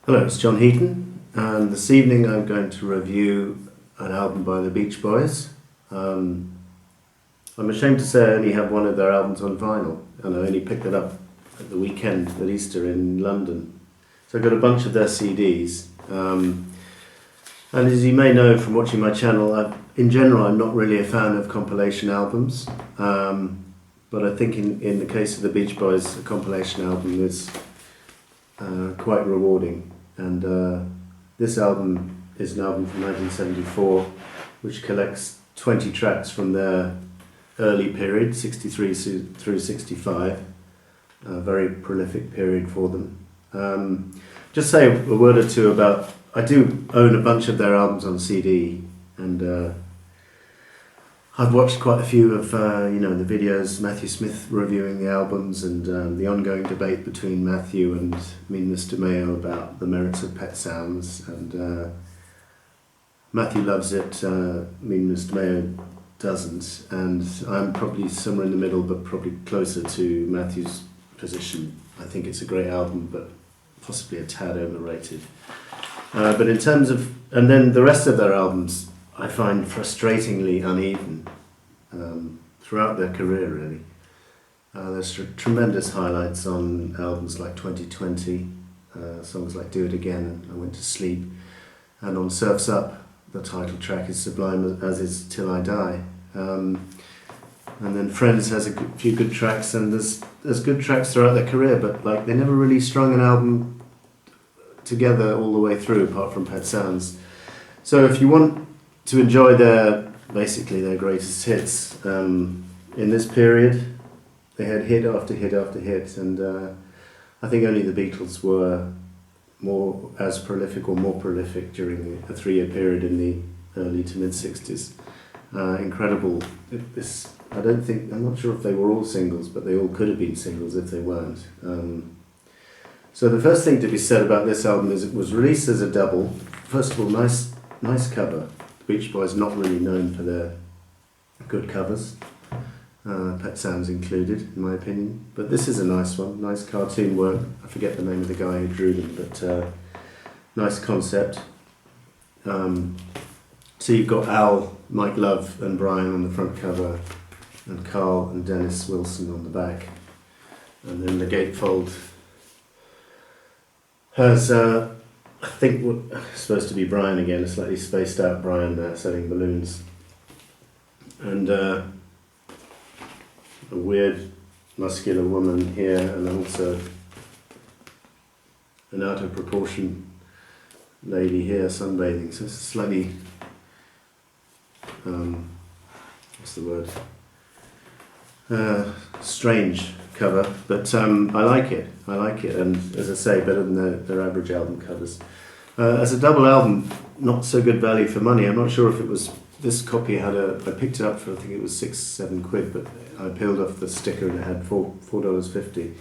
Hello, it's John Heaton, and this evening I'm going to review an album by the Beach Boys. I'm ashamed to say I only have one of their albums on vinyl, and I only picked it up at the weekend at Easter in London. So I've got a bunch of their CDs. And as you may know from watching my channel, in general I'm not really a fan of compilation albums. But I think in the case of the Beach Boys, a compilation album is quite rewarding. And this album is an album from 1974, which collects 20 tracks from their early period, 63 through 65, a very prolific period for them. Just say a word or two about, I do own a bunch of their albums on CD, and I've watched quite a few of the videos, Matthew Smith reviewing the albums, and the ongoing debate between Matthew and Mr. Mayo about the merits of Pet Sounds. And Matthew loves it, Mr. Mayo doesn't, and I'm probably somewhere in the middle, but probably closer to Matthew's position. I think it's a great album, but possibly a tad overrated. But in terms of, and then the rest of their albums, I find frustratingly uneven throughout their career, really. There's tremendous highlights on albums like 2020, songs like Do It Again and I Went to Sleep, and on Surf's Up, the title track is Sublime, as is Till I Die. And then Friends has a few good tracks, and there's good tracks throughout their career, but like they never really strung an album together all the way through, apart from Pet Sounds. So if you want to enjoy basically their greatest hits, in this period they had hit after hit after hit, and I think only the Beatles were as prolific or more prolific during a 3-year period in the early to mid 60s. Incredible. I'm not sure if they were all singles, but they all could have been singles if they weren't. So the first thing to be said about this album is it was released as a double. First of all, nice cover. The Beach Boys not really known for their good covers, Pet Sounds included, in my opinion. But this is a nice one, nice cartoon work. I forget the name of the guy who drew them, but nice concept. So you've got Al, Mike Love and Brian on the front cover, and Carl and Dennis Wilson on the back. And then the gatefold has I think what supposed to be Brian again, a slightly spaced out Brian there selling balloons, and a weird muscular woman here, and also an out of proportion lady here sunbathing. So it's a slightly what's the word? Strange cover, but I like it, and as I say, better than their average album covers. As a double album, not so good value for money. I'm not sure if it was, this copy had I picked it up for, I think it was £6-7, but I peeled off the sticker and it had $4.50.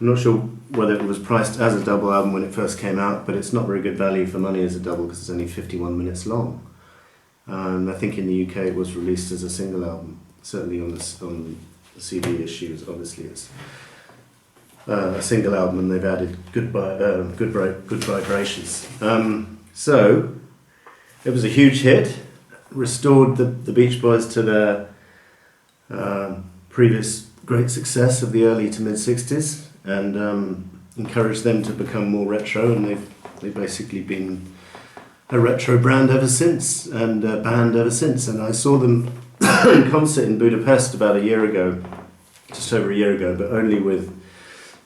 I'm not sure whether it was priced as a double album when it first came out, but it's not very good value for money as a double because it's only 51 minutes long. And I think in the UK it was released as a single album, certainly on the CD issues. Obviously it's a single album, and they've added good vibrations. So it was a huge hit, restored the Beach Boys to their previous great success of the early to mid 60s, and encouraged them to become more retro, and they've basically been a retro brand ever since, and a band ever since. And I saw them in concert in Budapest about a year ago, just over a year ago, but only with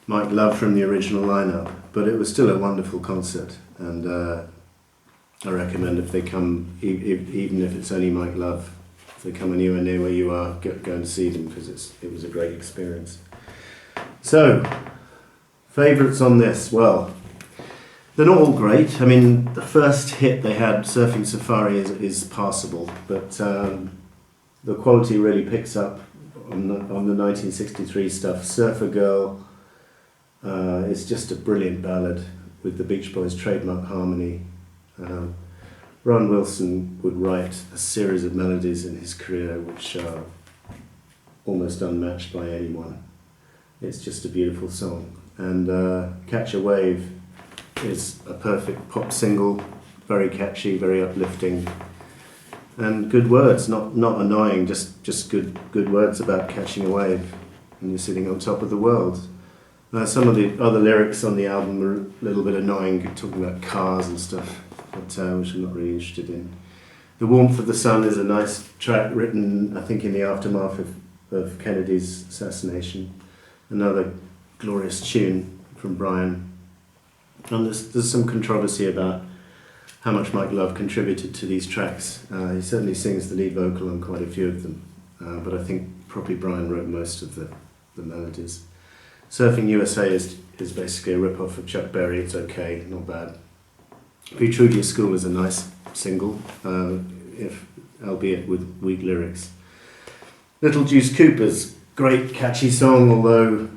Mike Love from the original lineup. But it was still a wonderful concert, and I recommend if they come, even if it's only Mike Love, if they come anywhere near where you are, go and see them, because it was a great experience. So, favourites on this, well, they're not all great. I mean, the first hit they had, Surfing Safari, is passable, but the quality really picks up on the 1963 stuff. Surfer Girl is just a brilliant ballad with the Beach Boys' trademark harmony. Ron Wilson would write a series of melodies in his career which are almost unmatched by anyone. It's just a beautiful song. And Catch a Wave is a perfect pop single, very catchy, very uplifting, and good words, not annoying, just good words about catching a wave when you're sitting on top of the world. Some of the other lyrics on the album are a little bit annoying, talking about cars and stuff, but which I'm not really interested in. The Warmth of the Sun is a nice track written, I think, in the aftermath of Kennedy's assassination. Another glorious tune from Brian. And there's some controversy about how much Mike Love contributed to these tracks. He certainly sings the lead vocal on quite a few of them, but I think probably Brian wrote most of the melodies. Surfing USA is basically a rip-off of Chuck Berry. It's okay, not bad. Be True to Your School is a nice single, albeit with weak lyrics. Little Juice Cooper's great catchy song, although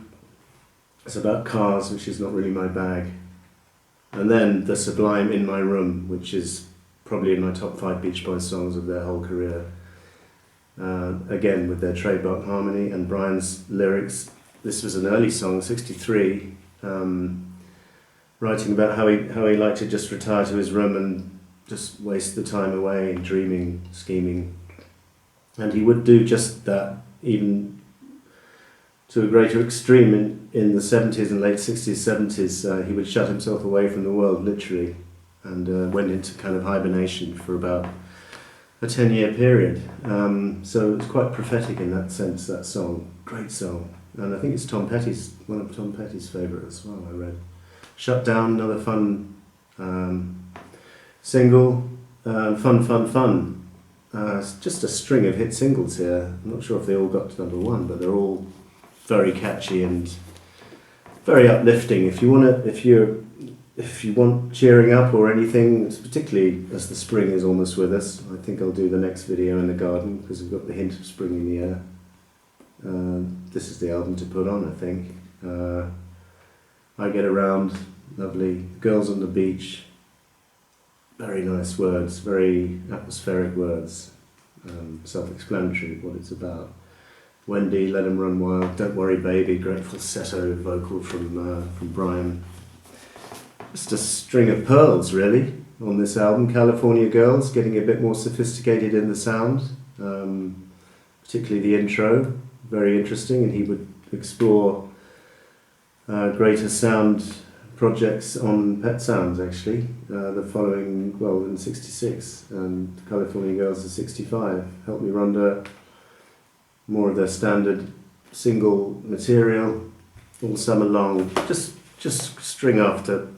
it's about cars, which is not really my bag. And then the Sublime In My Room, which is probably in my top 5 Beach Boys songs of their whole career. Again, with their trademark harmony and Brian's lyrics. This was an early song, 63, writing about how he liked to just retire to his room and just waste the time away, dreaming, scheming. And he would do just that, even to a greater extreme in the 70s and late 60s, 70s. He would shut himself away from the world, literally, and went into kind of hibernation for about a 10-year period. So it was quite prophetic in that sense, that song. Great song. And I think it's one of Tom Petty's favourites as well, I read. Shut Down, another fun single. Fun. It's just a string of hit singles here. I'm not sure if they all got to #1, but they're all very catchy and very uplifting. If you want cheering up or anything, particularly as the spring is almost with us, I think I'll do the next video in the garden because we've got the hint of spring in the air. This is the album to put on, I think. I Get Around, lovely. Girls on the Beach, very nice words, very atmospheric words, self-explanatory what it's about. Wendy, Let 'Em Run Wild, Don't Worry Baby, great falsetto vocal from Brian. Just a string of pearls, really, on this album. California Girls, getting a bit more sophisticated in the sound, particularly the intro, very interesting, and he would explore greater sound projects on Pet Sounds, actually, the following, in 66, and California Girls is 65. Help Me Rhonda, more of their standard single material, all summer long, just string after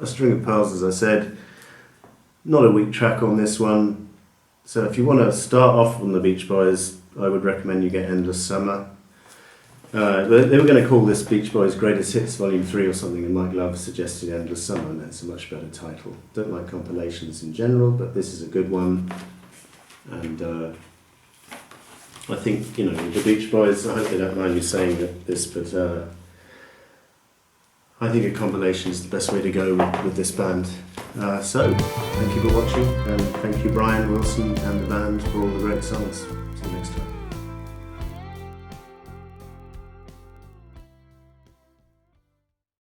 a string of pearls, as I said. Not a weak track on this one, so if you want to start off on the Beach Boys, I would recommend you get Endless Summer. They were going to call this Beach Boys Greatest Hits Volume 3 or something, and Mike Love suggested Endless Summer, and that's a much better title. Don't like compilations in general, but this is a good one. And I think, the Beach Boys, I hope they don't mind me saying this, but I think a compilation is the best way to go with this band. So, thank you for watching, and thank you Brian Wilson and the band for all the great songs. See you next time.